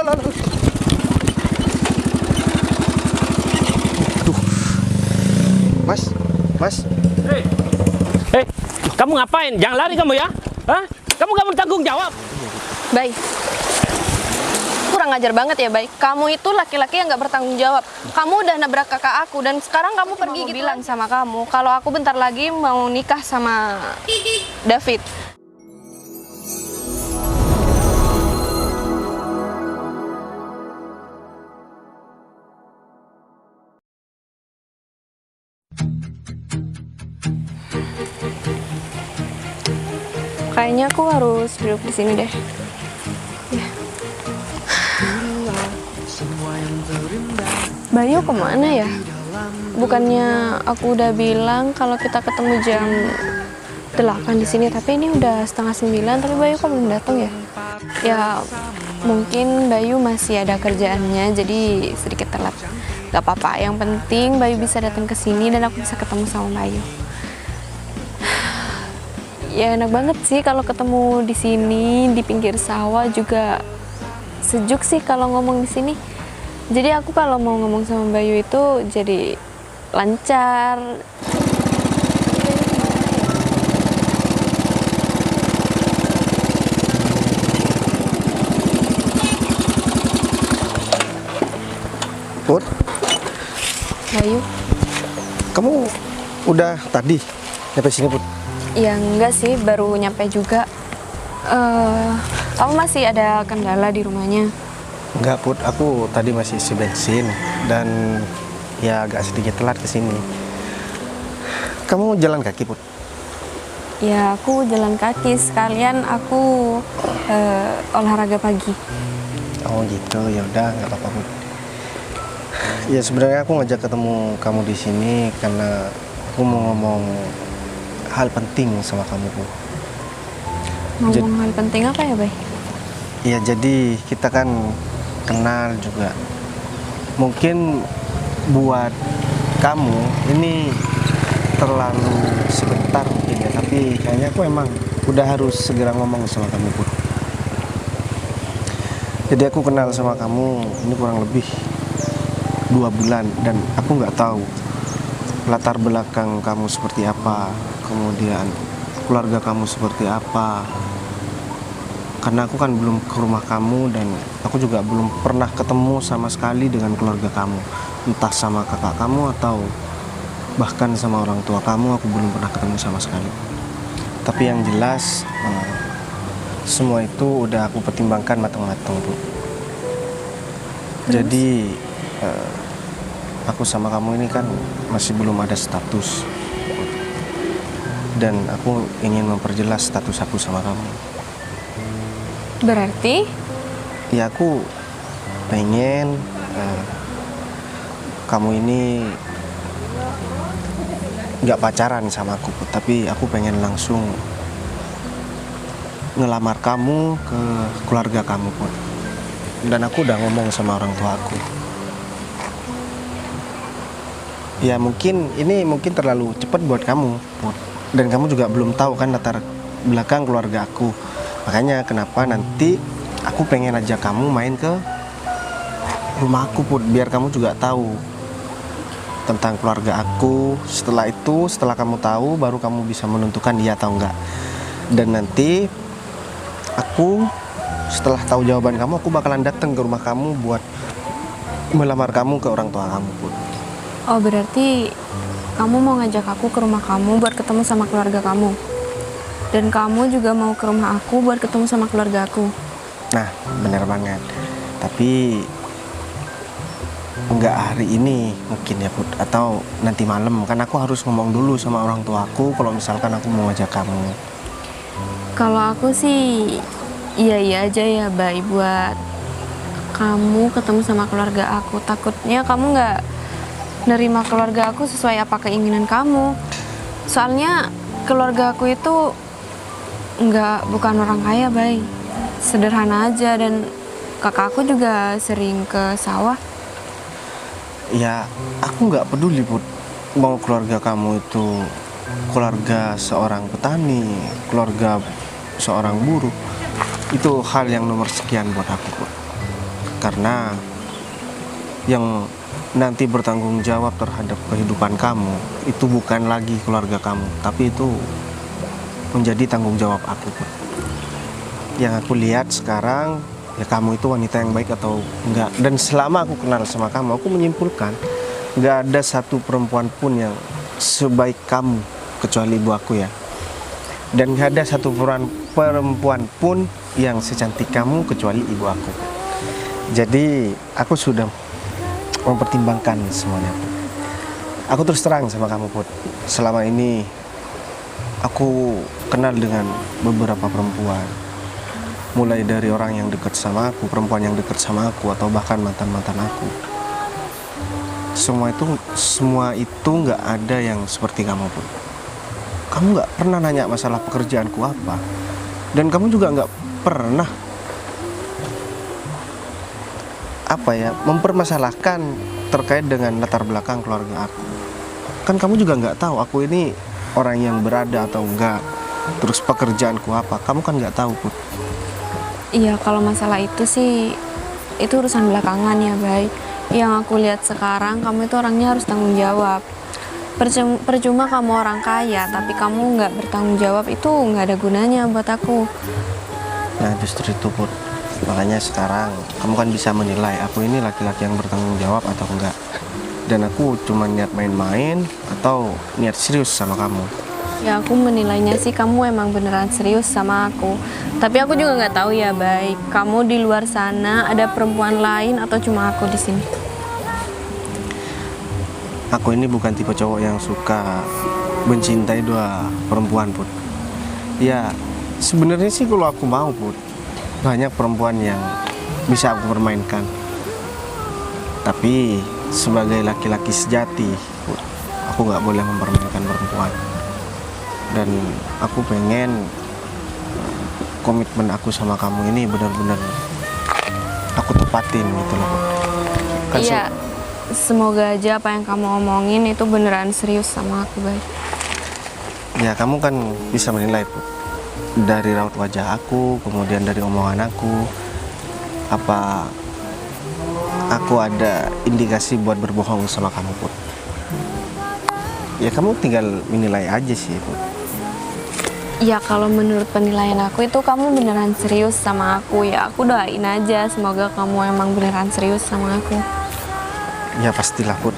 Aduh. Mas. Hei, kamu ngapain? Jangan lari kamu ya. Hah? Kamu gak bertanggung jawab. Bay, kurang ajar banget ya, Bay. Kamu itu laki-laki yang gak bertanggung jawab. Kamu udah nabrak kakak aku dan sekarang kamu pergi gitu. Bilang sama kamu kalau aku bentar lagi mau nikah sama David. Kayaknya aku harus duduk di sini deh. Ya. Bayu kemana ya? Bukannya aku udah bilang kalau kita ketemu jam 8 di sini, tapi ini udah setengah 9, tapi Bayu kok belum datang ya? Ya mungkin Bayu masih ada kerjaannya, jadi sedikit telat. Gak apa-apa, yang penting Bayu bisa datang ke sini dan aku bisa ketemu sama Bayu. Ya enak banget sih kalau ketemu di sini, di pinggir sawah juga sejuk sih kalau ngomong di sini. Jadi aku kalau mau ngomong sama Bayu itu jadi lancar. Put, Bayu? kamu udah tadi nyampe sini, Put? Ya enggak sih, baru nyampe juga. Kamu masih ada kendala di rumahnya? Enggak, Put. Aku tadi masih isi bensin dan ya agak sedikit telat ke sini. Kamu jalan kaki, Put? Ya aku jalan kaki, sekalian aku olahraga pagi. Oh gitu, ya udah nggak apa-apa, Put. Ya sebenarnya aku ngajak ketemu kamu di sini karena aku mau ngomong hal penting sama kamu, Put. Ngomong hal penting apa ya, Bay? Ya jadi kita kan kenal juga. Mungkin buat kamu ini terlalu sebentar mungkin ya, tapi kayaknya aku emang udah harus segera ngomong sama kamu, Put. Jadi aku kenal sama kamu ini kurang lebih 2 bulan dan aku nggak tahu latar belakang kamu seperti apa, kemudian keluarga kamu seperti apa. Karena aku kan belum ke rumah kamu dan aku juga belum pernah ketemu sama sekali dengan keluarga kamu. Entah sama kakak kamu atau bahkan sama orang tua kamu, aku belum pernah ketemu sama sekali. Tapi yang jelas semua itu udah aku pertimbangkan matang-matang, Bu. Jadi aku sama kamu ini kan masih belum ada status. Dan aku ingin memperjelas status aku sama kamu. Berarti? Ya aku pengen kamu ini nggak pacaran sama aku, Put, tapi aku pengen langsung ngelamar kamu ke keluarga kamu, Put. Dan aku udah ngomong sama orang tua aku. Ya mungkin ini terlalu cepat buat kamu, Put. Dan kamu juga belum tahu kan latar belakang keluarga aku. Makanya kenapa nanti aku pengen ajak kamu main ke rumah aku, Put, biar kamu juga tahu tentang keluarga aku. Setelah itu, setelah kamu tahu, baru kamu bisa menentukan iya atau enggak. Dan nanti aku setelah tahu jawaban kamu, aku bakalan datang ke rumah kamu buat melamar kamu ke orang tua kamu, Put. Oh berarti kamu mau ngajak aku ke rumah kamu buat ketemu sama keluarga kamu. Dan kamu juga mau ke rumah aku buat ketemu sama keluarga aku. Nah, bener banget. Tapi nggak hari ini mungkin ya, Put, atau nanti malam. Kan aku harus ngomong dulu sama orang tua aku kalau misalkan aku mau ngajak kamu. Kalau aku sih iya aja ya, Bay, buat kamu ketemu sama keluarga aku. Takutnya kamu nggak nerima keluarga aku sesuai apa keinginan kamu. Soalnya keluarga aku itu bukan orang kaya, Bay. Sederhana aja, dan kakak aku juga sering ke sawah. Ya, aku nggak peduli, Put. Mau keluarga kamu itu keluarga seorang petani, keluarga seorang buruh. Itu hal yang nomor sekian buat aku, Put. Karena yang nanti bertanggung jawab terhadap kehidupan kamu itu bukan lagi keluarga kamu, tapi itu menjadi tanggung jawab aku, Put. Yang aku lihat sekarang, ya kamu itu wanita yang baik atau enggak. Dan selama aku kenal sama kamu, aku menyimpulkan enggak ada satu perempuan pun yang sebaik kamu kecuali ibu aku ya. Dan enggak ada satu perempuan pun yang secantik kamu kecuali ibu aku. Jadi aku sudah mempertimbangkan semuanya, Put. Aku terus terang sama kamu, Put. Selama ini aku kenal dengan beberapa perempuan, mulai dari orang yang dekat sama aku, perempuan yang dekat sama aku, atau bahkan mantan-mantan aku. Semua itu nggak ada yang seperti kamu, Put. Kamu nggak pernah nanya masalah pekerjaanku apa, dan kamu juga nggak pernah mempermasalahkan terkait dengan latar belakang keluarga aku. Kan kamu juga nggak tahu aku ini orang yang berada atau enggak, terus pekerjaanku apa, kamu kan nggak tahu, Put. Iya, kalau masalah itu sih itu urusan belakangan ya, Bay. Yang aku lihat sekarang, kamu itu orangnya harus tanggung jawab. Percuma kamu orang kaya tapi kamu nggak bertanggung jawab, itu nggak ada gunanya buat aku. Nah justru itu, Put. Makanya sekarang kamu kan bisa menilai aku ini laki-laki yang bertanggung jawab atau enggak. Dan aku cuma niat main-main atau niat serius sama kamu. Ya aku menilainya sih kamu emang beneran serius sama aku. Tapi aku juga nggak tahu ya, Bay. Kamu di luar sana ada perempuan lain atau cuma aku di sini? Aku ini bukan tipe cowok yang suka mencintai dua perempuan, Put. Ya sebenarnya sih kalau aku mau, Put, banyak perempuan yang bisa aku permainkan. Tapi sebagai laki-laki sejati, Put, aku nggak boleh mempermainkan perempuan. Dan aku pengen komitmen aku sama kamu ini benar-benar aku tepatin gitu loh, Put. Kan Iya, semoga aja apa yang kamu omongin itu beneran serius sama aku, Bay. ya kamu kan bisa menilai, Put, dari raut wajah aku, kemudian dari omongan aku, apa aku ada indikasi buat berbohong sama kamu, Put. Ya kamu tinggal menilai aja sih, Put. Ya kalau menurut penilaian aku itu kamu beneran serius sama aku. Ya aku doain aja semoga kamu emang beneran serius sama aku. Ya pastilah, Put.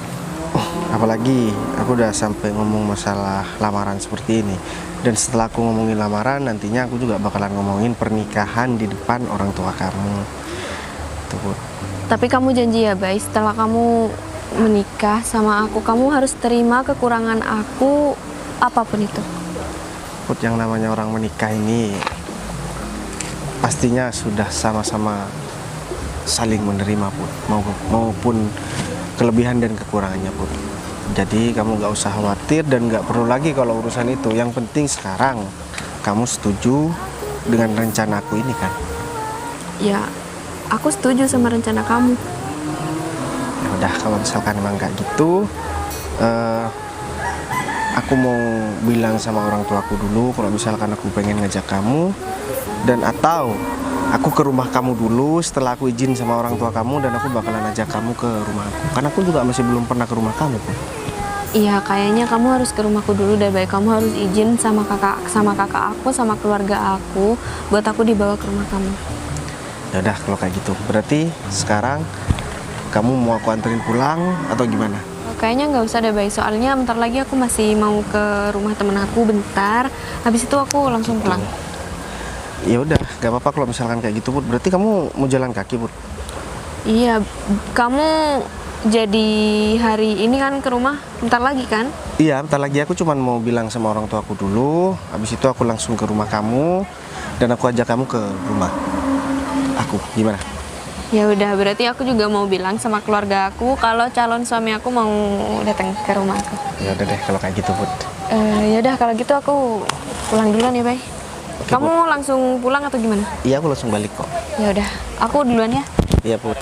Apalagi aku udah sampai ngomong masalah lamaran seperti ini. Dan setelah aku ngomongin lamaran, nantinya aku juga bakalan ngomongin pernikahan di depan orang tua kamu. Tuh, Put. Tapi kamu janji ya, Bay, setelah kamu menikah sama aku, kamu harus terima kekurangan aku apapun itu. Put, yang namanya orang menikah ini pastinya sudah sama-sama saling menerima, Put, maupun kelebihan dan kekurangannya, Put. Jadi kamu gak usah khawatir dan gak perlu lagi kalau urusan itu. Yang penting sekarang kamu setuju dengan rencana aku ini kan? Ya, aku setuju sama rencana kamu. Ya udah, kalau misalkan emang gak gitu, aku mau bilang sama orang tuaku dulu kalau misalkan aku pengen ngajak kamu, dan atau aku ke rumah kamu dulu setelah aku izin sama orang tua kamu, dan aku bakalan ajak kamu ke rumah aku. Karena aku juga masih belum pernah ke rumah kamu, Put. Iya, kayaknya kamu harus ke rumahku dulu deh, Bay. Kamu harus izin sama kakak aku, sama keluarga aku, buat aku dibawa ke rumah kamu. Ya udah kalau kayak gitu, berarti sekarang kamu mau aku anterin pulang atau gimana? Kayaknya nggak usah deh, Bay. Soalnya bentar lagi aku masih mau ke rumah temen aku bentar. Habis itu aku langsung pulang. Ya udah, gak apa-apa kalau misalkan kayak gitu, Put. Berarti kamu mau jalan kaki, Put? Iya, kamu jadi hari ini kan ke rumah bentar lagi kan? Iya, bentar lagi. Aku cuman mau bilang sama orang tua aku dulu. Habis itu aku langsung ke rumah kamu, dan aku ajak kamu ke rumah aku. Gimana? Ya udah, berarti aku juga mau bilang sama keluarga aku kalau calon suami aku mau datang ke rumah aku. Ya udah deh kalau kayak gitu, Put. Ya udah kalau gitu aku pulang duluan ya, Bay. Oke, Kamu Put. langsung pulang atau gimana? Iya, aku langsung balik kok. Ya udah, aku duluan ya. Iya, Put.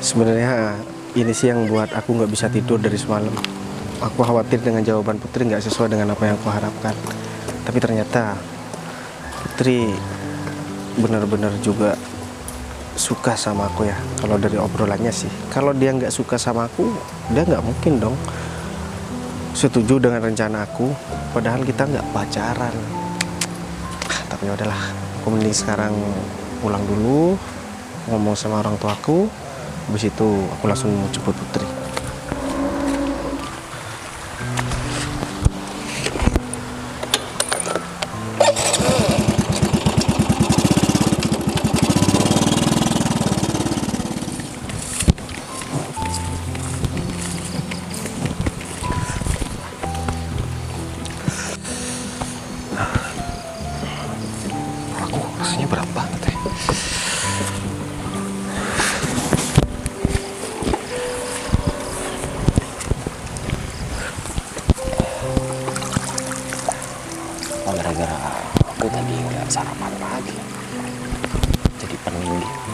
Sebenarnya ini sih yang buat aku nggak bisa tidur dari semalam. Aku khawatir dengan jawaban Putri nggak sesuai dengan apa yang aku harapkan. Tapi ternyata Putri benar-benar juga suka sama aku ya. Kalau dari obrolannya sih, kalau dia nggak suka sama aku, dia nggak mungkin dong setuju dengan rencana aku. Padahal kita nggak pacaran. Tapi ya udahlah, aku mending sekarang pulang dulu, ngomong sama orang tuaku. Habis itu aku langsung jemput Putri. Aku rasanya berat banget ya. Gara-gara aku tadi nggak sarapan pagi, jadi pening gitu.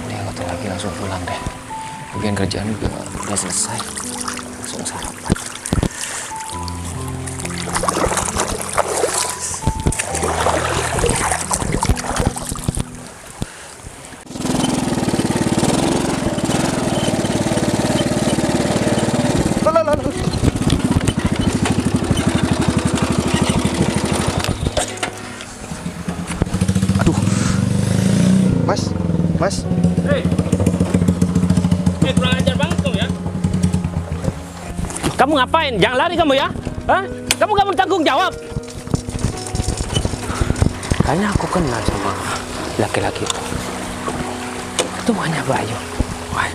Udah aku tuh lagi langsung pulang deh. Bagian kerjaan juga udah selesai, langsung sarapan. Aduh, Mas, Hei, kurang ajar banget kamu ya. Kamu ngapain? Jangan lari kamu ya. Hah? Kamu gak bertanggung jawab. Kayaknya aku kenal sama laki-laki itu. Itu hanya Bayu. Wah,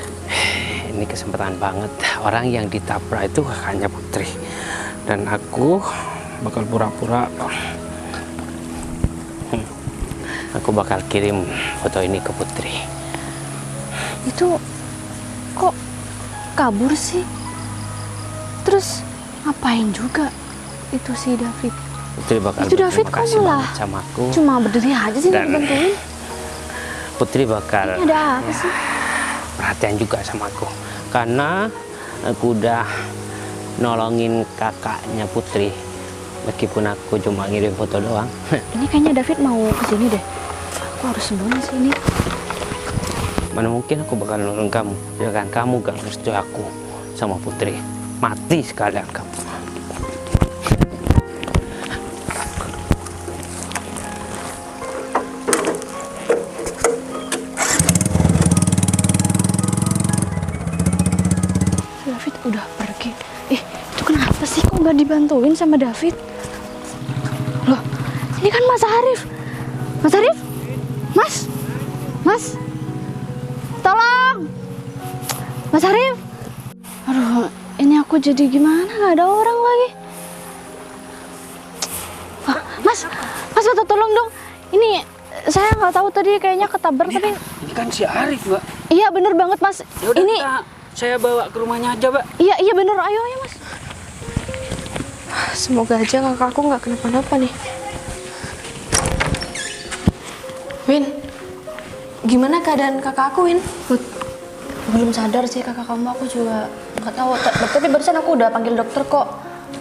ini kesempatan banget. Orang yang ditabrak itu hanya Putri. Dan aku bakal pura-pura. Aku bakal kirim foto ini ke Putri. Itu kok kabur sih? Terus ngapain juga itu si David? Putri bakal Itu David berterima kok kasih malah banget sama aku. cuma berdiri aja sih nggak Dan- bantuin. Putri bakal Ini ada apa sih? perhatian juga sama aku. Karena aku udah nolongin kakaknya Putri. Meskipun aku cuma ngirim foto doang. Ini kayaknya David mau kesini deh. Aku harus sembunyi sini. Mana mungkin aku bakal nolong kamu. Ya kan, kamu gak restu aku sama Putri. Mati sekalian kamu. David udah pergi. Itu kenapa sih kok nggak dibantuin sama David? Loh, ini kan Mas Arif. Mas Arif? Mas? Tolong! Mas Arif? Aduh, ini aku jadi gimana? Nggak ada orang lagi. Wah, Mas tolong dong. Ini saya nggak tahu tadi kayaknya ketabrak tapi Ini kan si Arif, Mbak. iya bener banget Mas. Yaudah, Ini saya bawa ke rumahnya aja, Mbak. iya bener, ayo Mas. Semoga aja kakakku nggak kenapa-napa nih. Win, gimana keadaan kakakku, Win? Belum sadar sih kakak kamu, aku juga nggak tahu. Tapi barusan aku udah panggil dokter kok.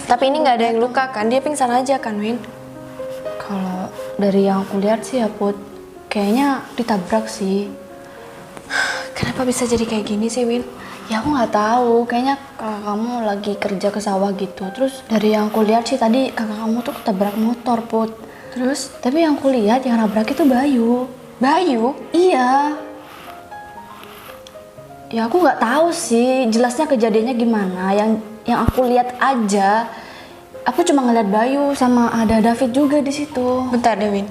Tapi ini nggak ada yang luka kan? Dia pingsan aja kan, Win? Kalau dari yang aku lihat sih ya Put, kayaknya ditabrak sih. Kenapa bisa jadi kayak gini sih, Win? Ya aku nggak tahu, kayaknya kakak kamu lagi kerja ke sawah gitu. Terus dari yang aku lihat sih tadi kakak kamu tuh ketabrak motor, Put. Terus tapi yang aku lihat yang nabrak itu Bayu. Bayu? Iya. Ya aku nggak tahu sih jelasnya kejadiannya gimana. Yang aku lihat aja, aku cuma ngeliat Bayu sama ada David juga di situ. Bentar deh, Win.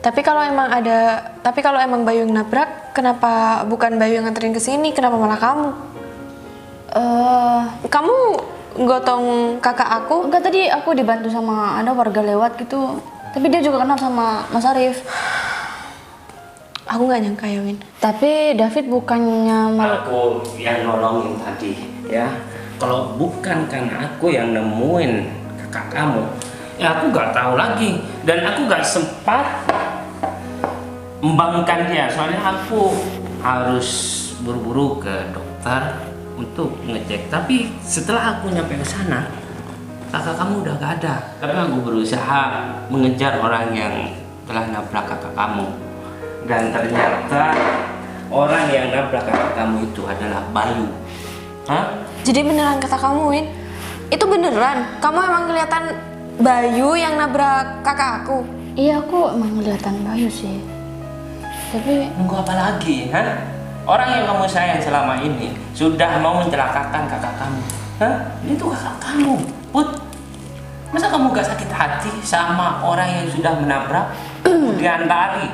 Tapi kalau emang Bayu yang nabrak, kenapa bukan Bayu yang nganterin ke sini? Kenapa malah kamu? Kamu gotong kakak aku? Enggak, tadi aku dibantu sama ada warga lewat gitu. Tapi dia juga kenal sama Mas Arif. Aku nggak nyangka ya, Win. Tapi David bukannya Aku yang nolongin tadi, ya. Kalau bukan karena aku yang nemuin kakak kamu, ya aku nggak tahu lagi. Dan aku nggak sempat membangunkan dia. Soalnya aku harus buru-buru ke dokter untuk ngecek. Tapi setelah aku nyampe ke sana, kakak kamu udah gak ada. Tapi aku berusaha mengejar orang yang telah nabrak kakak kamu. Dan ternyata orang yang nabrak kakak kamu itu adalah Bayu. Hah? Jadi beneran kata kamu, Win? Itu beneran? Kamu emang kelihatan Bayu yang nabrak kakak aku? Iya, aku emang kelihatan Bayu sih. Tapi Nunggu apa lagi? Hah? Orang yang kamu sayang selama ini sudah mau mencelakakan kakak kamu. Hah? Itu kakak kamu, Put. Masa kamu gak sakit hati sama orang yang sudah menabrak, kemudian lari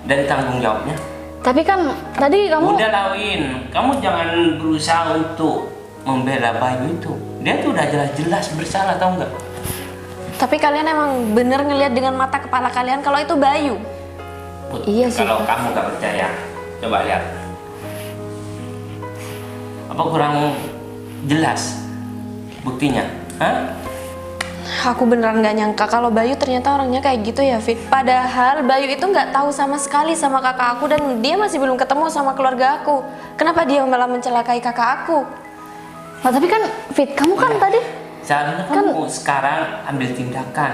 dari tanggung jawabnya? tapi kan tadi kamu Udah Lawin, kamu jangan berusaha untuk membela Bayu itu. Dia tuh udah jelas-jelas bersalah, tau nggak? Tapi kalian emang bener ngelihat dengan mata kepala kalian kalau itu Bayu? Put, Iya sih, kalau Pak. kamu nggak percaya, coba lihat. Apa kurang jelas buktinya? Hah? Aku beneran gak nyangka kalau Bayu ternyata orangnya kayak gitu ya, Fit. Padahal Bayu itu nggak tahu sama sekali sama kakak aku dan dia masih belum ketemu sama keluarga aku. Kenapa dia malah mencelakai kakak aku? Oh, tapi kan Fit, kamu kan tadi Seharusnya kamu sekarang ambil tindakan.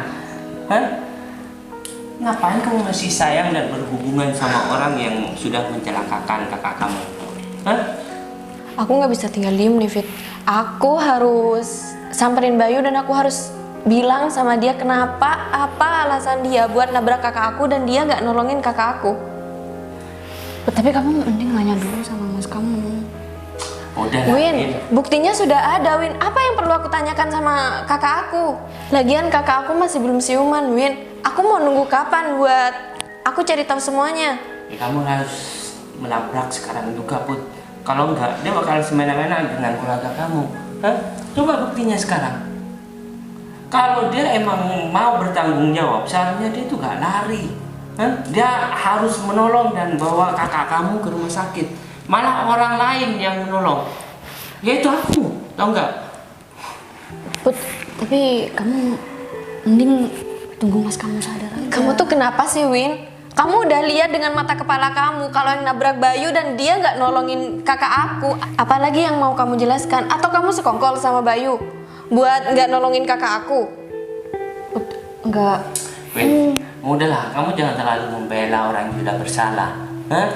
Hah? Ngapain kamu masih sayang dan berhubungan sama orang yang sudah mencelakakan kakak kamu? Hah? Aku nggak bisa tinggal diem nih, Fit. Aku harus samperin Bayu dan aku harus bilang sama dia kenapa, apa alasan dia buat nabrak kakak aku dan dia nggak nolongin kakak aku. tapi kamu mending nanya dulu sama mas kamu. Udah Win, buktinya sudah ada, Win. Apa yang perlu aku tanyakan sama kakak aku? Lagian kakak aku masih belum siuman, Win. Aku mau nunggu kapan buat aku cari tahu semuanya. Ya, kamu harus menabrak sekarang juga, Put. Kalau enggak, dia bakal semena-mena dengan keluarga kamu. Hah? Coba buktinya sekarang. Kalau dia emang mau bertanggung jawab, seharusnya dia itu gak lari. Hah? Dia harus menolong dan bawa kakak kamu ke rumah sakit. Malah orang lain yang menolong. Yaitu aku, tau nggak? Put, tapi kamu mending tunggu mas kamu sadar aja. Kamu tuh kenapa sih, Win? Kamu udah lihat dengan mata kepala kamu kalau yang nabrak Bayu dan dia nggak nolongin kakak aku. Apalagi yang mau kamu jelaskan? Atau kamu sekongkol sama Bayu buat nggak nolongin kakak aku? Put, enggak. Win, udahlah, kamu jangan terlalu membela orang yang sudah bersalah. Hah?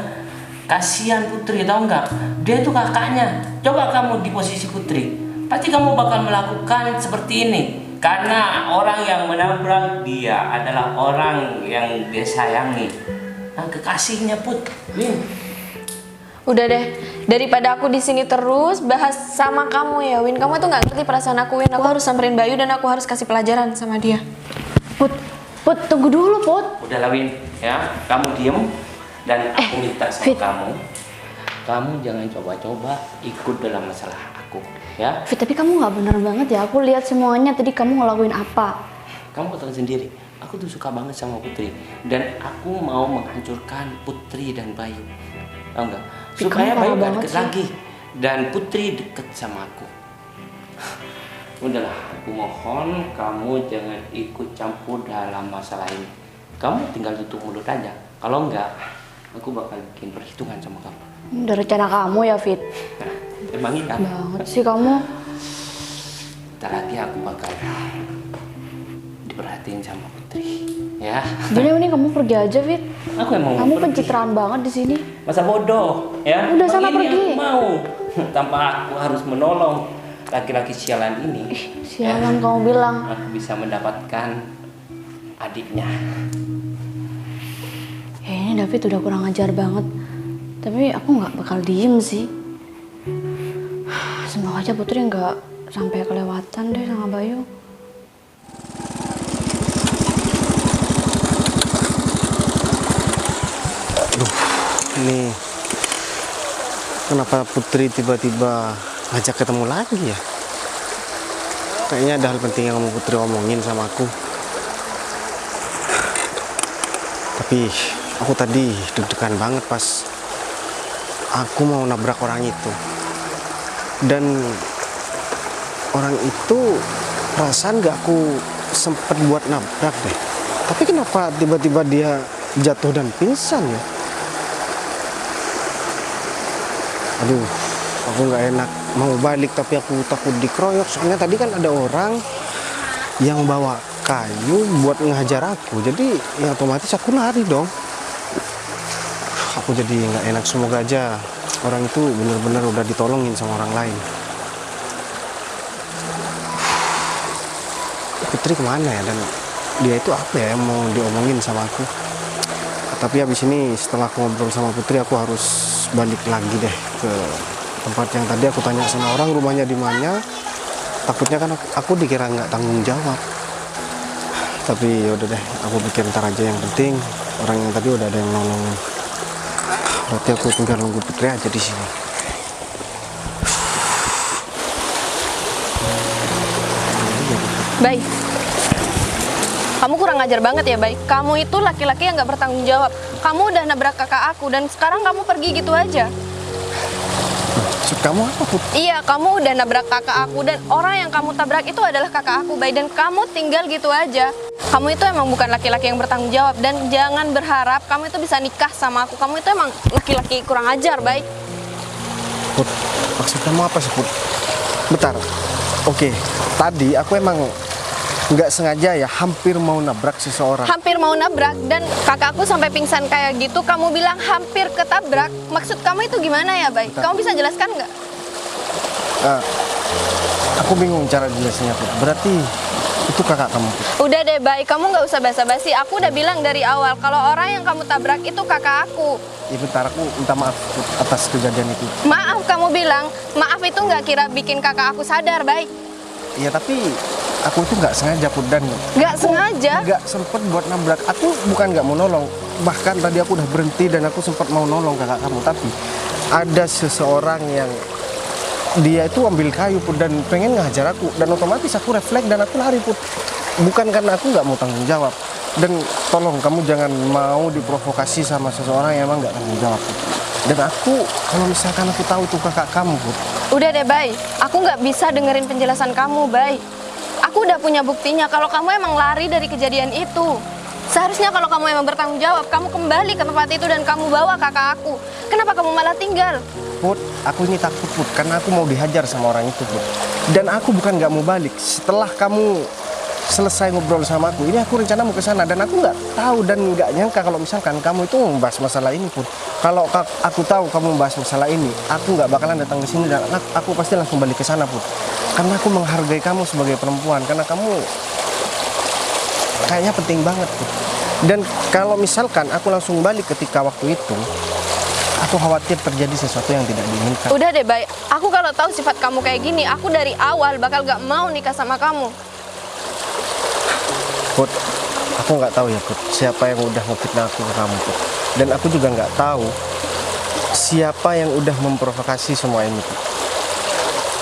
Kasihan Putri, tau nggak? Dia itu kakaknya. Coba kamu di posisi Putri, pasti kamu bakal melakukan seperti ini. Karena orang yang menabrak dia adalah orang yang dia sayangi. Nah, kekasihnya Put. Win. Udah deh, daripada aku di sini terus bahas sama kamu ya, Win. Kamu tuh nggak ngerti perasaan aku, Win. Aku harus samperin Bayu dan aku harus kasih pelajaran sama dia. Put, tunggu dulu, Put. Udahlah Win, ya. Kamu diem dan aku minta sama Fit. kamu jangan coba-coba ikut dalam masalah aku, ya. Fit, tapi kamu nggak bener banget ya. Aku lihat semuanya tadi kamu ngelakuin apa. Kamu katakan sendiri, aku tuh suka banget sama Putri dan aku mau menghancurkan Putri dan Bayu, tau nggak? Fit, Supaya kamu Bayu parah gak banget deket sih. lagi dan Putri deket sama aku. Udahlah, aku mohon kamu jangan ikut campur dalam masalah ini. Kamu tinggal tutup mulut aja. Kalau enggak, aku bakal bikin perhitungan sama kamu. Udah rencana kamu ya, Fit. Nah, emang iya. Banget sih kamu. Ntar lagi aku bakal diperhatiin sama Putri, ya. Jadi mending kamu pergi aja, Fit. Aku emang mau Kamu pergi. pencitraan banget di sini. Masa bodoh, ya? Udah, sana Begini pergi. aku mau. Tanpa aku harus menolong laki-laki sialan ini. Sialan kamu bilang. Aku bisa mendapatkan adiknya. Ya ini David udah kurang ajar banget. Tapi aku nggak bakal diem sih. Semoga aja Putri nggak sampai kelewatan deh sama Bayu. Ini kenapa Putri tiba-tiba ngajak ketemu lagi ya? Kayaknya ada hal penting yang mau Putri omongin sama aku. Tapi aku tadi deg-degan banget pas aku mau nabrak orang itu. Dan orang itu perasaan gak aku sempet buat nabrak deh. Tapi kenapa tiba-tiba dia jatuh dan pingsan ya? Aduh, aku nggak enak mau balik tapi aku takut dikeroyok. Soalnya tadi kan ada orang yang bawa kayu buat ngehajar aku. Jadi ya otomatis aku lari dong. Aku jadi nggak enak. Semoga aja orang itu benar-benar udah ditolongin sama orang lain. Putri kemana ya, dan dia itu apa ya yang mau diomongin sama aku. Tapi habis ini setelah aku ngobrol sama Putri, aku harus balik lagi deh ke tempat yang tadi aku tanya sama orang rumahnya di mana. Takutnya kan aku dikira nggak tanggung jawab. Tapi yaudah deh, aku pikir ntar aja, yang penting orang yang tadi udah ada yang nolongin. Berarti aku tinggal nunggu Putri aja di sini. Bay, kamu kurang ajar banget ya, Bay. Kamu itu laki-laki yang nggak bertanggung jawab. Kamu udah nabrak kakak aku dan sekarang kamu pergi gitu aja. Maksud kamu apa, Put? Iya, kamu udah nabrak kakak aku dan orang yang kamu tabrak itu adalah kakak aku, Bay. Dan kamu tinggal gitu aja. Kamu itu emang bukan laki-laki yang bertanggung jawab dan jangan berharap kamu itu bisa nikah sama aku. Kamu itu emang laki-laki kurang ajar, Bay. Put, maksud kamu apa sih, Put? Bentar. Oke, tadi aku emang nggak sengaja ya hampir mau nabrak seseorang. Hampir mau nabrak dan kakakku sampai pingsan kayak gitu. Kamu bilang hampir ketabrak. Maksud kamu itu gimana ya, Bay? Bentar. Kamu bisa jelaskan nggak? Aku bingung cara jelasnya, Put. Berarti itu kakak kamu, Put. Udah deh, Bay. Kamu nggak usah basa-basi. Aku udah bilang dari awal kalau orang yang kamu tabrak itu kakak aku. Ya bentar, aku minta maaf, Put, atas kejadian itu. Maaf kamu bilang. Maaf itu nggak kira bikin kakak aku sadar, Bay. Iya, tapi aku itu nggak sengaja, Put, dan Nggak sengaja. nggak sempet buat nabrak. Aku bukan nggak mau nolong, bahkan tadi aku udah berhenti dan aku sempat mau nolong kakak kamu, tapi ada seseorang yang dia itu ambil kayu, Put, dan pengen ngajar aku, dan otomatis aku refleks dan aku lari, Put. Bukan karena aku nggak mau tanggung jawab. Dan tolong kamu jangan mau diprovokasi sama seseorang yang emang nggak tanggung jawab, Put. Dan aku, kalau misalkan aku tahu itu kakak kamu, Put. Udah deh, Bay. Aku nggak bisa dengerin penjelasan kamu, Bay. Aku udah punya buktinya kalau kamu emang lari dari kejadian itu. Seharusnya kalau kamu emang bertanggung jawab, kamu kembali ke tempat itu dan kamu bawa kakak aku. Kenapa kamu malah tinggal? Put, aku ini takut, Put, karena aku mau dihajar sama orang itu, Put. Dan aku bukan nggak mau balik. Setelah kamu selesai ngobrol sama aku, ini aku rencana mau ke sana, dan aku nggak tahu dan nggak nyangka kalau misalkan kamu itu membahas masalah ini, Put. Kalau aku tahu kamu membahas masalah ini, aku nggak bakalan datang ke sini dan aku pasti langsung balik ke sana, Put. Karena aku menghargai kamu sebagai perempuan, karena kamu kayaknya penting banget, Put. Dan kalau misalkan aku langsung balik ketika waktu itu, aku khawatir terjadi sesuatu yang tidak diinginkan. Udah deh, Bay. Aku kalau tahu sifat kamu kayak gini, aku dari awal bakal gak mau nikah sama kamu. Put, aku nggak tahu ya, Put, siapa yang udah ngefitnah aku ke kamu, Put. Dan aku juga nggak tahu siapa yang udah memprovokasi semua ini, Put.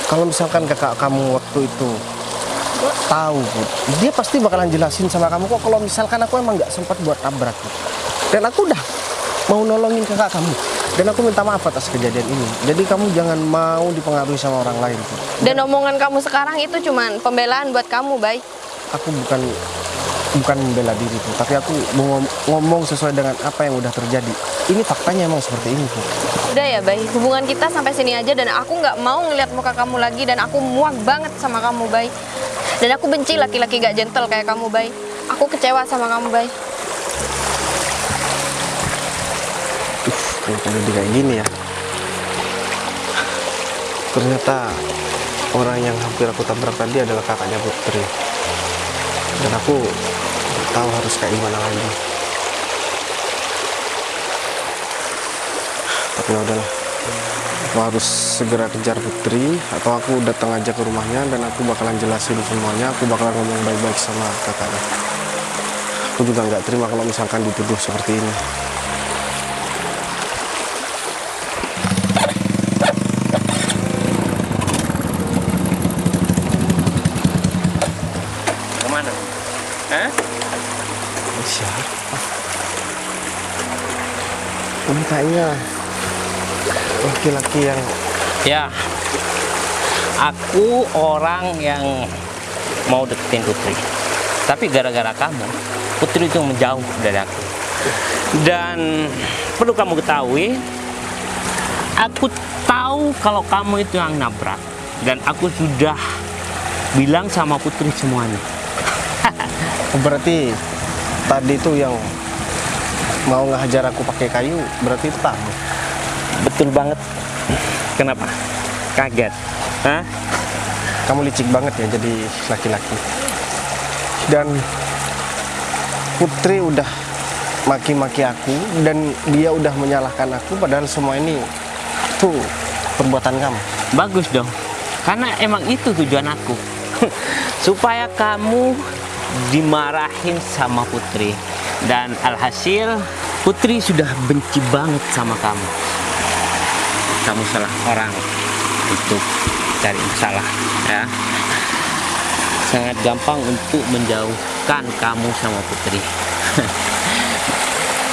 Kalau misalkan kakak kamu waktu itu tahu, Put, dia pasti bakalan jelasin sama kamu kok kalau misalkan aku emang nggak sempat buat nabrak, Put. Dan aku udah mau nolongin kakak kamu. Dan aku minta maaf atas kejadian ini. Jadi kamu jangan mau dipengaruhi sama orang lain, Put. Dan omongan kamu sekarang itu cuman pembelaan buat kamu, Bay. Aku bukan membela diri, Put, tapi aku mau ngomong sesuai dengan apa yang udah terjadi. Ini faktanya emang seperti ini, Put. Udah ya, Bay. Hubungan kita sampai sini aja dan aku nggak mau ngeliat muka kamu lagi dan aku muak banget sama kamu, Bay. Dan aku benci laki-laki gak gentle kayak kamu, Bay. Aku kecewa sama kamu, Bay. Kenapa jadi kayak gini ya? Ternyata orang yang hampir aku tabrak tadi adalah kakaknya Putri. Dan aku nggak tahu harus kayak gimana lagi. Tapi ya udahlah, aku harus segera kejar Putri atau aku datang aja ke rumahnya dan aku bakalan jelasin semuanya. Aku bakalan ngomong baik-baik sama kakaknya. Aku juga nggak terima kalau misalkan dituduh seperti ini. Kemana? Hah? Siapa? Ini kayaknya laki-laki yang Ya, aku orang yang mau deketin Putri. Tapi gara-gara kamu, Putri itu menjauh dari aku. Dan perlu kamu ketahui, aku tahu kalau kamu itu yang nabrak. Dan aku sudah bilang sama Putri semuanya. Berarti tadi itu yang mau ngehajar aku pakai kayu, berarti itu kamu. Betul banget. Kenapa? Kaget? Hah? Kamu licik banget ya jadi laki-laki. Dan Putri udah maki-maki aku dan dia udah menyalahkan aku, padahal semua ini tuh perbuatan kamu. Bagus dong. Karena emang itu tujuan aku. Supaya kamu dimarahin sama Putri. Dan alhasil Putri sudah benci banget sama kamu. Kamu salah orang untuk cari masalah, ya. Sangat gampang untuk menjauhkan kamu sama Putri.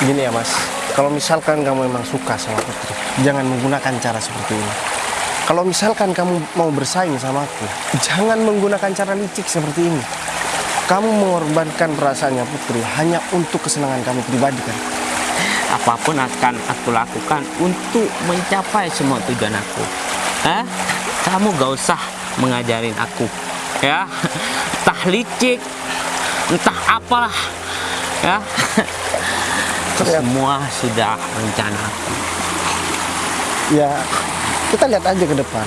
Gini ya Mas, kalau misalkan kamu memang suka sama Putri, jangan menggunakan cara seperti ini. Kalau misalkan kamu mau bersaing sama aku, jangan menggunakan cara licik seperti ini. Kamu mengorbankan perasaannya Putri hanya untuk kesenangan kamu pribadi kan? Apapun akan aku lakukan untuk mencapai semua tujuan aku. Hah? Kamu gak usah mengajarin aku, ya. Entah licik, entah apalah, ya. Semua sudah rencana aku. Ya, kita lihat aja ke depan.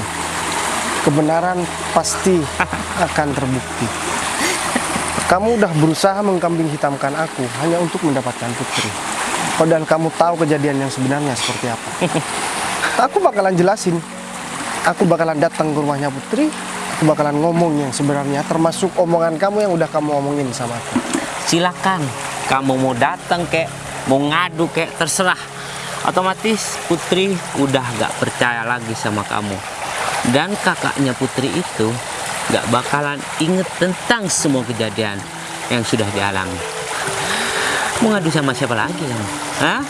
Kebenaran pasti akan terbukti. Kamu udah berusaha mengkambing hitamkan aku hanya untuk mendapatkan Putri. Padahal kamu tahu kejadian yang sebenarnya seperti apa. Aku bakalan jelasin. Aku bakalan datang ke rumahnya Putri. Aku bakalan ngomong yang sebenarnya, termasuk omongan kamu yang udah kamu omongin sama aku. Silakan. Kamu mau datang kek, mau ngadu kek, terserah. Otomatis Putri udah gak percaya lagi sama kamu. Dan kakaknya Putri itu gak bakalan inget tentang semua kejadian yang sudah dialami. Mau ngadu sama siapa lagi kamu? Hah?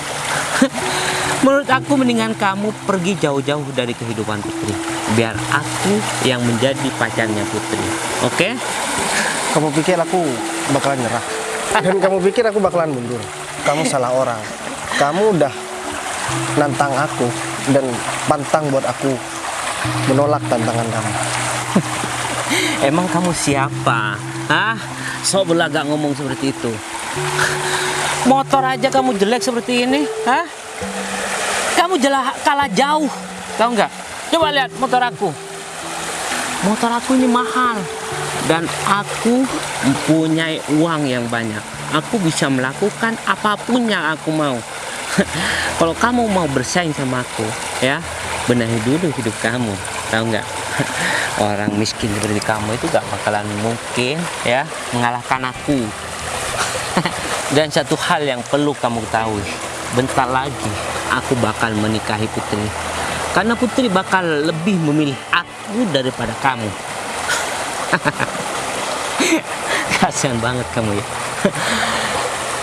Menurut aku mendingan kamu pergi jauh-jauh dari kehidupan Putri. Biar aku yang menjadi pacarnya Putri. Oke? Kamu pikir aku bakalan nyerah? Dan kamu pikir aku bakalan mundur? Kamu salah orang. Kamu udah nantang aku dan pantang buat aku menolak tantangan kamu. Emang kamu siapa? Hah? Sok belagak ngomong seperti itu. Motor aja kamu jelek seperti ini, hah? Kamu kalah jauh, tahu nggak? Coba lihat motor aku. Motor aku ini mahal dan aku mempunyai uang yang banyak. Aku bisa melakukan apapun yang aku mau. Kalau kamu mau bersaing sama aku, ya benahi dulu hidup kamu, tahu nggak? Orang miskin seperti kamu itu gak bakalan mungkin ya mengalahkan aku. Dan satu hal yang perlu kamu ketahui, bentar lagi aku bakal menikahi Putri. Karena Putri bakal lebih memilih aku daripada kamu. Kasian banget kamu ya.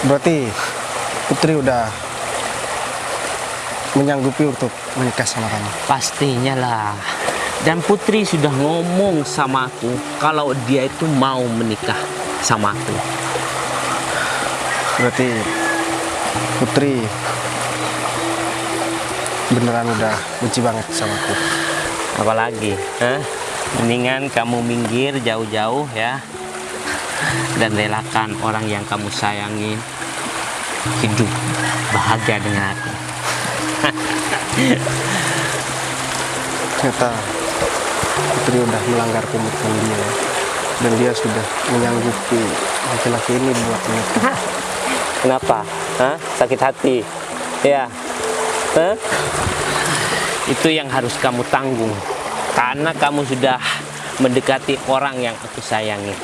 Berarti Putri udah menyanggupi untuk menikah sama kamu? Pastinya lah. Dan Putri sudah ngomong sama aku kalau dia itu mau menikah sama aku. Berarti Putri beneran udah benci banget sama aku. Apalagi, mendingan kamu minggir jauh-jauh ya. Dan relakan orang yang kamu sayangi hidup bahagia dengan aku. Ternyata Putri udah melanggar komitmen dia dan dia sudah menyanggupi laki-laki ini buat menikah. Kenapa? Hah? Sakit hati? Ya. Hah? Itu yang harus kamu tanggung. Karena kamu sudah mendekati orang yang aku sayangi.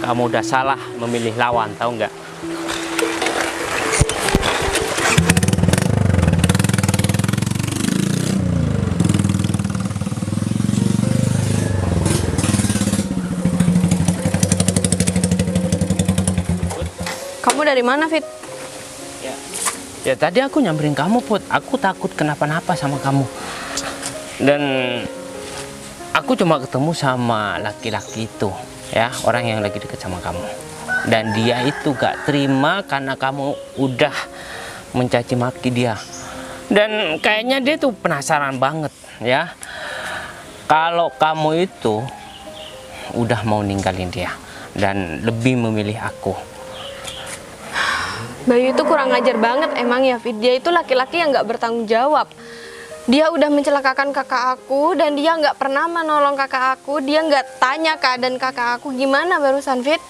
Kamu udah salah memilih lawan, tahu nggak? Kamu dari mana, Fit? Ya tadi aku nyamperin kamu, Put. Aku takut kenapa-napa sama kamu. Dan aku cuma ketemu sama laki-laki itu, ya, orang yang lagi deket sama kamu. dan dia itu gak terima karena kamu udah mencaci maki dia. Dan kayaknya dia tuh penasaran banget ya, kalau kamu itu udah mau ninggalin dia dan lebih memilih aku. Bayu itu kurang ajar banget emang ya, Fit. Dia itu laki-laki yang nggak bertanggung jawab. Dia udah mencelakakan kakak aku dan dia nggak pernah menolong kakak aku. Dia nggak tanya keadaan kakak aku gimana barusan, Fit.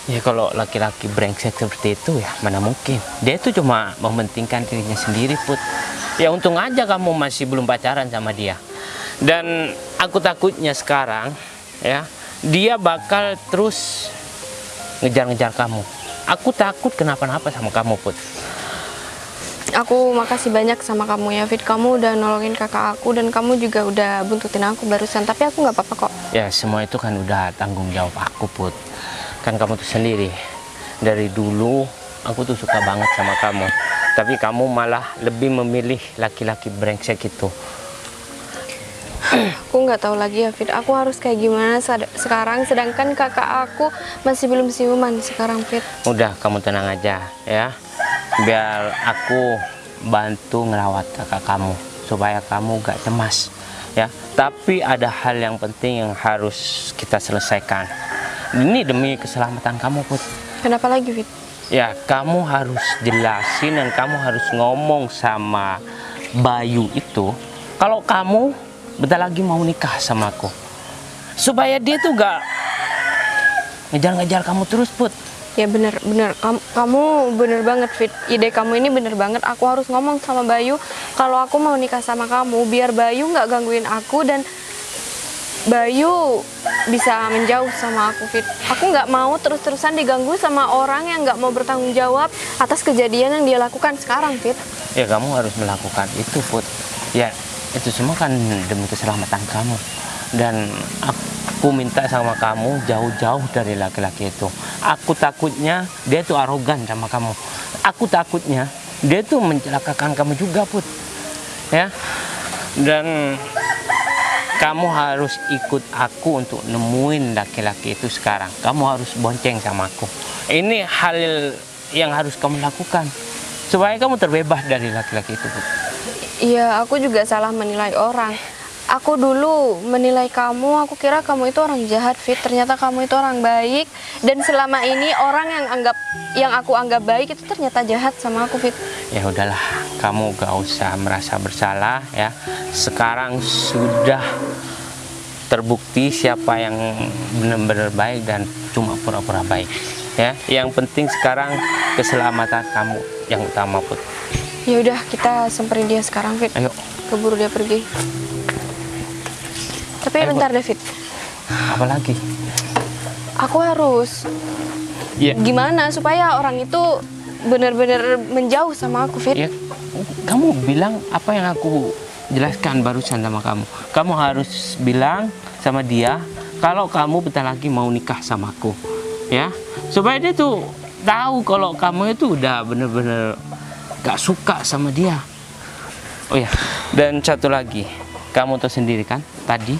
Ya kalau laki-laki brengsek seperti itu ya mana mungkin. Dia itu cuma mementingkan dirinya sendiri, Put. Ya untung aja kamu masih belum pacaran sama dia. Dan aku takutnya sekarang ya, dia bakal terus ngejar-ngejar kamu. Aku takut kenapa-napa sama kamu, Put. Aku makasih banyak sama kamu ya, Fit. Kamu udah nolongin kakak aku dan kamu juga udah buntutin aku barusan. Tapi aku nggak apa-apa kok. Ya semua itu kan udah tanggung jawab aku, Put. Kan kamu tuh sendiri, dari dulu aku tuh suka banget sama kamu. Tapi kamu malah lebih memilih laki-laki brengsek itu. Aku nggak tahu lagi ya, Fit. Aku harus kayak gimana sekarang, sedangkan kakak aku masih belum siuman sekarang, Fit. Udah, kamu tenang aja ya. Biar aku bantu ngerawat kakak kamu supaya kamu gak cemas ya. Tapi ada hal yang penting yang harus kita selesaikan. Ini demi keselamatan kamu, Put. Kenapa lagi, Fit? Ya, kamu harus jelasin dan kamu harus ngomong sama Bayu itu kalau kamu bentar lagi mau nikah sama aku, supaya dia tuh gak ngejar-ngejar kamu terus, Put. Ya bener. Kamu bener banget, Fit. Ide kamu ini bener banget. Aku harus ngomong sama Bayu kalau aku mau nikah sama kamu, biar Bayu nggak gangguin aku dan Bayu bisa menjauh sama aku, Fit. Aku nggak mau terus-terusan diganggu sama orang yang nggak mau bertanggung jawab atas kejadian yang dia lakukan sekarang, Fit. Ya kamu harus melakukan itu, Put. Ya itu semua kan demi keselamatan kamu. Dan aku minta sama kamu jauh-jauh dari laki-laki itu. Aku takutnya dia tuh arogan sama kamu. Aku takutnya dia tuh mencelakakan kamu juga, Put. Ya. Dan kamu harus ikut aku untuk nemuin laki-laki itu sekarang. Kamu harus bonceng sama aku. Ini hal yang harus kamu lakukan supaya kamu terbebas dari laki-laki itu, Put. Iya, aku juga salah menilai orang. Aku dulu menilai kamu, aku kira kamu itu orang jahat, Fit. Ternyata kamu itu orang baik. Dan selama ini orang yang aku anggap baik itu ternyata jahat sama aku, Fit. Ya udahlah, kamu gak usah merasa bersalah ya. Sekarang sudah terbukti siapa yang benar-benar baik dan cuma pura-pura baik. Ya, yang penting sekarang keselamatan kamu yang utama, Put. Ya udah, kita samperin dia sekarang, Fit. Ayo. Keburu dia pergi. Tapi Ayo, bentar, David. Apa lagi? Aku harus gimana supaya orang itu benar-benar menjauh sama aku, Fit? Ya, kamu bilang apa yang aku jelaskan barusan sama kamu. Kamu harus bilang sama dia kalau kamu bentar lagi mau nikah sama aku, ya, supaya dia tuh tahu kalau kamu itu udah bener-bener gak suka sama dia. Oh ya, dan satu lagi, kamu tahu sendiri kan tadi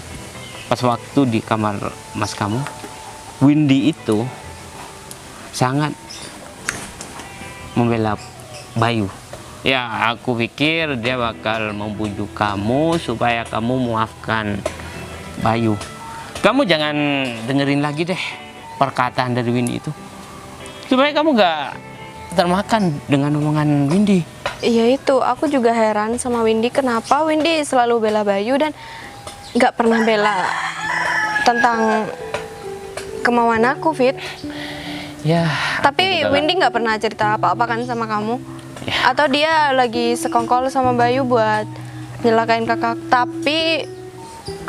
pas waktu di kamar mas kamu, Windy itu sangat membela Bayu. Ya, aku pikir dia bakal membujuk kamu supaya kamu maafkan Bayu. Kamu jangan dengerin lagi deh perkataan dari Windy itu, supaya kamu gak termakan dengan omongan Windy. Iya itu, aku juga heran sama Windy. Kenapa Windy selalu bela Bayu dan nggak pernah bela tentang kemauan aku, Fit? Ya. Tapi Windy nggak pernah cerita apa-apa kan sama kamu? Ya. Atau dia lagi sekongkol sama Bayu buat nyelakain kakak? Tapi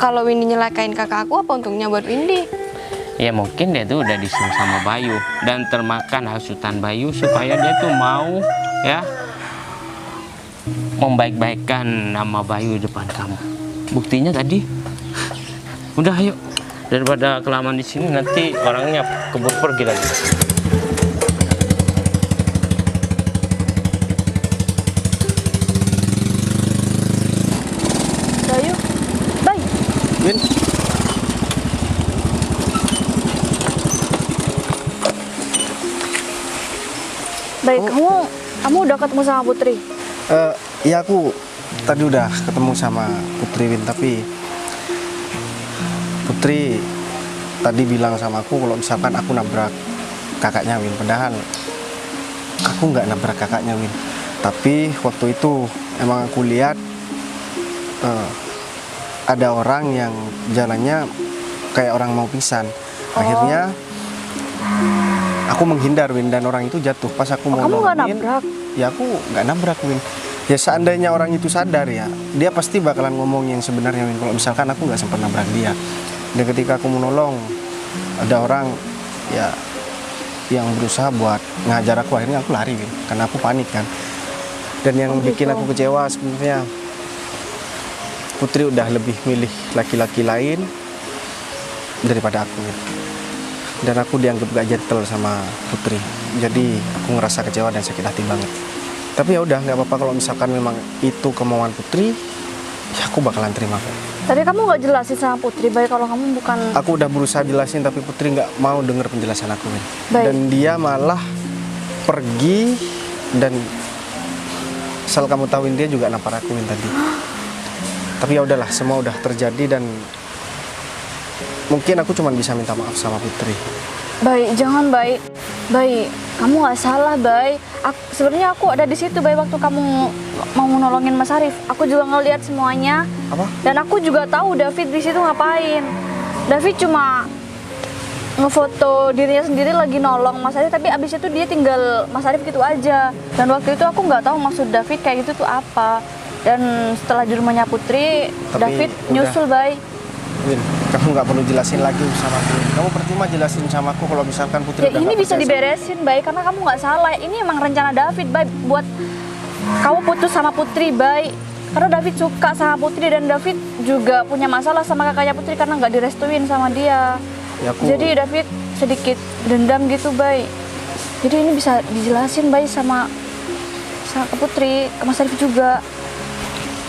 kalau Windy nyelakain kakak aku, apa untungnya buat Windy? Ya mungkin dia tuh udah disuruh sama Bayu dan termakan hasutan Bayu supaya dia tuh mau ya membaik-baikkan nama Bayu di depan kamu. Buktinya tadi. Udah ayo, daripada kelamaan di sini nanti orangnya keburu pergi lagi. Bayu, Bayu. Win, Baik, kamu udah ketemu sama Putri? Ya aku tadi udah ketemu sama Putri Win, tapi Putri tadi bilang sama aku kalau misalkan aku nabrak kakaknya Win, padahal aku nggak nabrak kakaknya Win. Tapi waktu itu emang aku lihat ada orang yang jalannya kayak orang mau pingsan. Akhirnya aku menghindar Win, dan orang itu jatuh pas aku mau Kamu nggak nolongin. nabrak? Ya aku nggak nabrak Win. Ya seandainya orang itu sadar ya, dia pasti bakalan ngomong yang sebenarnya Win. Kalau misalkan aku nggak sempat nabrak dia, dan ketika aku menolong ada orang ya yang berusaha buat ngajar aku, akhirnya aku lari Win, karena aku panik kan. Dan yang bikin aku kecewa sebenarnya Putri udah lebih milih laki-laki lain daripada aku Win. Dan aku dianggap gak gentle sama Putri, jadi aku ngerasa kecewa dan sakit hati banget. Tapi ya udah, nggak apa-apa kalau misalkan memang itu kemauan Putri, ya aku bakalan terima kok. Tadi kamu nggak jelasin sama Putri, baik kalau kamu bukan... Aku udah berusaha jelasin tapi Putri nggak mau denger penjelasan aku Win. Baik. Dan dia malah pergi, dan asal kamu tahuin dia juga nampar aku Win tadi. Tapi ya udahlah, semua udah terjadi dan mungkin aku cuma bisa minta maaf sama Putri. Baik, jangan Baik. Baik, kamu nggak salah Baik. Sebenarnya aku ada di situ Baik waktu kamu mau nolongin Mas Arif. Aku juga ngeliat semuanya. Apa? Dan aku juga tahu David di situ ngapain. David cuma ngefoto dirinya sendiri lagi nolong Mas Arif, tapi abis itu dia tinggal Mas Arif gitu aja. Dan waktu itu aku nggak tahu maksud David kayak gitu tuh apa. Dan setelah di rumahnya Putri, Tapi David udah. nyusul Baik. Win, kamu nggak perlu jelasin lagi sama aku. Kamu percuma jelasin sama aku kalau misalkan Putri Ya udah ini nggak bisa percaya sama diberesin Baik, karena kamu nggak salah. Ini emang rencana David Baik buat kamu putus sama Putri Baik. Karena David suka sama Putri dan David juga punya masalah sama kakaknya Putri karena nggak direstuin sama dia. Ya, aku- Jadi David sedikit dendam gitu Baik. Jadi ini bisa dijelasin Baik sama ke Putri, ke Mas Arif juga.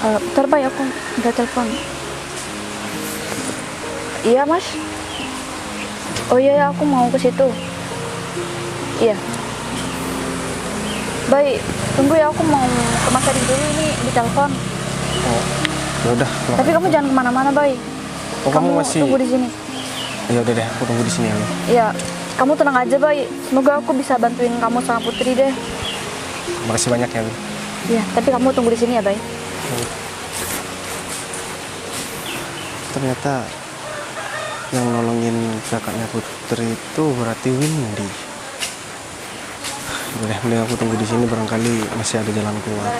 Bentar Baik, aku udah telepon. Iya Mas. Oh iya, aku mau ke situ. Iya. Baik, tunggu ya, aku mau ke Mas Arif dulu, ini di telepon. Oh, ya udah. kalau- Tapi kamu jangan kemana-mana Baik. Oh, kamu masih. tunggu di sini. Ya udah deh, aku tunggu di sini ya Win. Iya, kamu tenang aja Baik. Semoga aku bisa bantuin kamu sama Putri deh. Makasih banyak ya Win. Iya, tapi kamu tunggu di sini ya Baik. Ternyata yang nolongin kakaknya Putri itu berarti Windy. Udah, mending aku tunggu di sini, barangkali masih ada jalan keluar.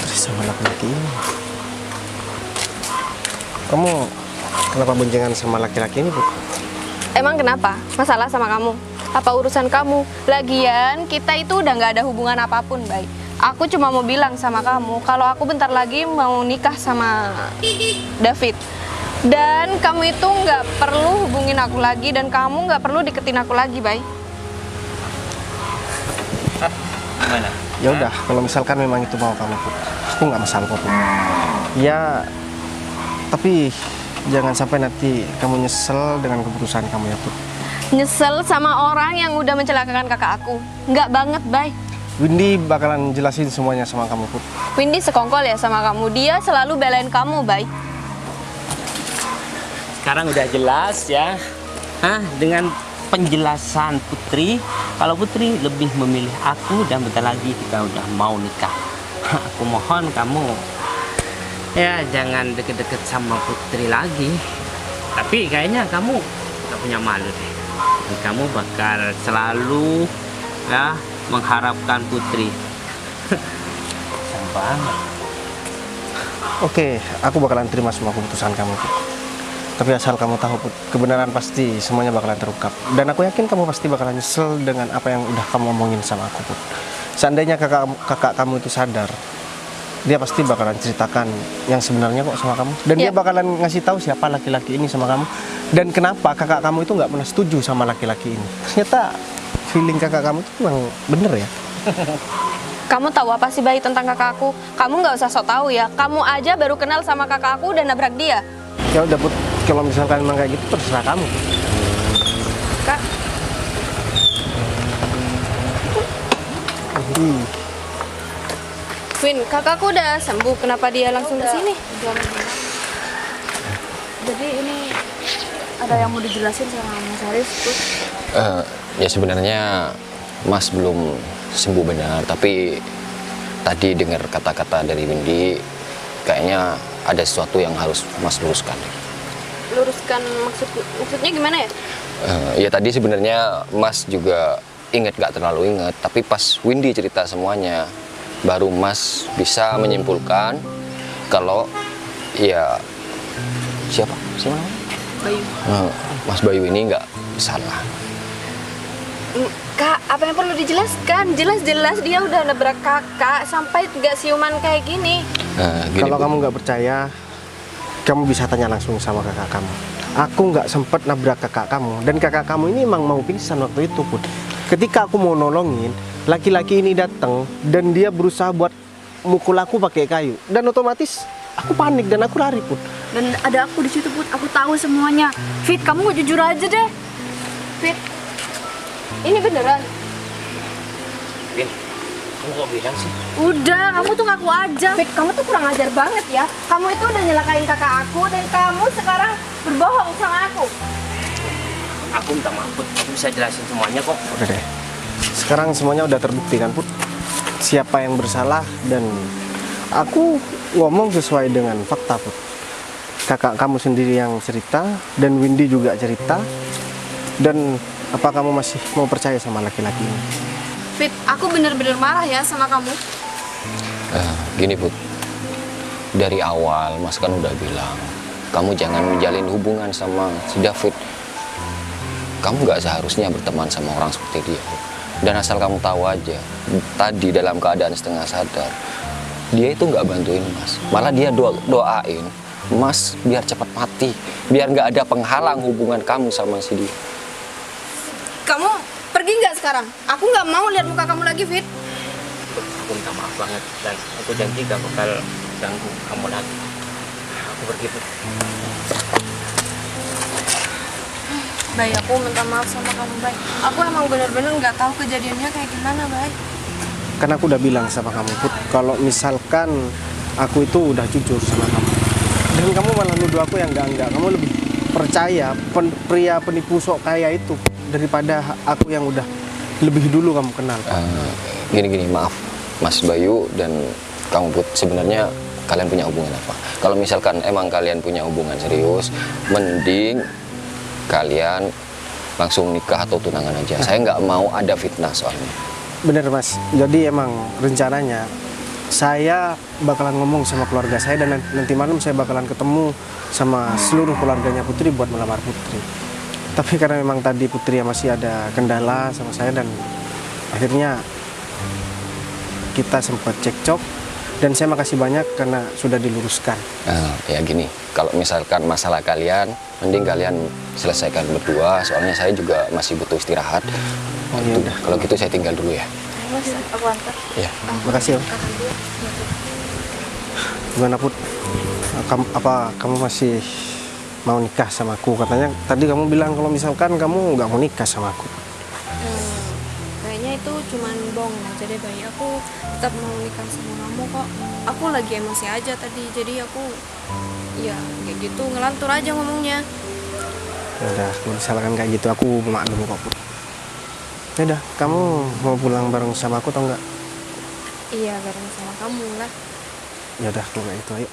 Terus sama laki-laki ini. Kamu kenapa boncengan sama laki-laki ini, Bu? Emang kenapa? Masalah sama kamu? Apa urusan kamu? Lagian kita itu udah nggak ada hubungan apapun, Baik. Aku cuma mau bilang sama kamu kalau aku bentar lagi mau nikah sama David. Dan kamu itu nggak perlu hubungin aku lagi dan kamu nggak perlu deketin aku lagi, Baik. Gimana? Ya udah, kalau misalkan memang itu mau kamu, Put, aku nggak masalah kok, Put. Ya, tapi jangan sampai nanti kamu nyesel dengan keputusan kamu ya, Put. Nyesel sama orang yang udah mencelakakan kakak aku? Nggak banget, Baik. Windy bakalan jelasin semuanya sama kamu, Put. Windy sekongkol ya sama kamu. Dia selalu belain kamu, Baik. Sekarang udah jelas ya. Dengan penjelasan Putri, kalau Putri lebih memilih aku dan bentar lagi kita udah mau nikah. Aku mohon kamu ya jangan deket-deket sama Putri lagi. Tapi kayaknya kamu gak punya malu deh. Kamu bakal selalu ya mengharapkan Putri. Sayang banget. Oke, aku bakalan terima semua keputusan kamu, Put. Tapi asal kamu tahu, Put, kebenaran pasti semuanya bakalan terungkap. Dan aku yakin kamu pasti bakalan nyesel dengan apa yang udah kamu omongin sama aku, Put. Seandainya kakak kamu itu sadar, dia pasti bakalan ceritakan yang sebenarnya kok sama kamu. Dan dia Yap. bakalan ngasih tahu siapa laki-laki ini sama kamu. Dan kenapa kakak kamu itu nggak pernah setuju sama laki-laki ini. Ternyata feeling kakak kamu itu memang bener ya. Kamu tahu apa sih Bayu tentang kakak aku? Kamu nggak usah sok tahu ya. Kamu aja baru kenal sama kakak aku udah nabrak dia. Ya udah Put, kalau misalkan emang kayak gitu terserah kamu. Kak, Win, kakakku udah sembuh. Kenapa dia langsung ke sini? Jadi ini ada yang mau dijelasin sama Mas Haris tuh. Ya sebenarnya Mas belum sembuh benar, tapi tadi dengar kata-kata dari Windy, kayaknya ada sesuatu yang harus Mas luruskan. Luruskan maksudnya gimana ya? Ya tadi sebenarnya Mas juga gak terlalu inget, tapi pas Windy cerita semuanya, baru Mas bisa menyimpulkan kalau ya siapa namanya? Bayu. Mas Bayu ini nggak salah. Kak, apa yang perlu dijelaskan? Jelas-jelas dia udah nabrak kakak sampai nggak siuman kayak gini. Gini, Kalau Bu. kamu nggak percaya, kamu bisa tanya langsung sama kakak kamu. Aku nggak sempet nabrak kakak kamu, dan kakak kamu ini emang mau pingsan waktu itu Put. Ketika aku mau nolongin, laki-laki ini datang dan dia berusaha buat mukul aku pakai kayu, dan otomatis aku panik dan aku lari Put. Dan ada aku di situ Put, aku tahu semuanya. Fit, kamu jujur aja deh. Fit, ini beneran? Win, kamu kok bilang sih? Udah, kamu tuh ngaku aja. Fit, kamu tuh kurang ajar banget ya. Kamu itu udah nyelakain kakak aku dan kamu sekarang berbohong sama aku. Aku minta maaf, Put. Aku bisa jelasin semuanya kok. Udah deh. Sekarang semuanya udah terbukti kan Put. Siapa yang bersalah, dan aku ngomong sesuai dengan fakta Put. Kakak kamu sendiri yang cerita dan Windy juga cerita. Dan apa kamu masih mau percaya sama laki-laki ini? Fit, aku bener-bener marah ya sama kamu. Gini Put, dari awal Mas kan udah bilang kamu jangan menjalin hubungan sama si David. Kamu nggak seharusnya berteman sama orang seperti dia. Dan asal kamu tahu aja, tadi dalam keadaan setengah sadar, dia itu nggak bantuin Mas, malah dia doain Mas biar cepat mati, biar nggak ada penghalang hubungan kamu sama si dia. Kamu pergi nggak sekarang? Aku nggak mau lihat muka kamu lagi, Fit. Aku minta maaf banget dan aku janji gak bakal ganggu kamu lagi. Aku pergi, Put. Baik, aku minta maaf sama kamu, Baik. Aku emang bener-bener nggak tahu kejadiannya kayak gimana, Baik. Kan aku udah bilang sama kamu Put, kalau misalkan aku itu udah jujur sama kamu, dan kamu malah nuduh aku yang enggak. Kamu lebih percaya pria penipu sok kaya itu daripada aku yang udah lebih dulu kamu kenal. Gini, maaf Mas Bayu dan kamu Put, sebenarnya kalian punya hubungan apa? Kalau misalkan emang kalian punya hubungan serius, mending kalian langsung nikah atau tunangan aja. Saya nggak mau ada fitnah soalnya. Bener Mas, jadi emang rencananya saya bakalan ngomong sama keluarga saya, dan nanti malam saya bakalan ketemu sama seluruh keluarganya Putri buat melamar Putri. Tapi karena memang tadi Putri masih ada kendala sama saya, dan akhirnya kita sempat cekcok, dan saya makasih banyak karena sudah diluruskan. Ya gini, kalau misalkan masalah kalian, mending kalian selesaikan berdua, soalnya saya juga masih butuh istirahat. Oh iya udah. Kalau gitu saya tinggal dulu ya. Mas, aku antar. Ya. Makasih Om. Gimana Put? Kamu masih mau nikah sama aku? Katanya tadi kamu bilang kalau misalkan kamu nggak mau nikah sama aku. Kayaknya itu cuman bohong aja deh, Bayi. Aku tetap mau nikah sama kamu kok. Aku lagi emosi aja tadi, jadi aku ya kayak gitu ngelantur aja ngomongnya. Ya udah, kalau misalkan kayak gitu aku maklum kok Put. Ya udah, kamu mau pulang bareng sama aku atau enggak? Iya, bareng sama kamu lah. Ya udah, kalau kayak gitu ayo.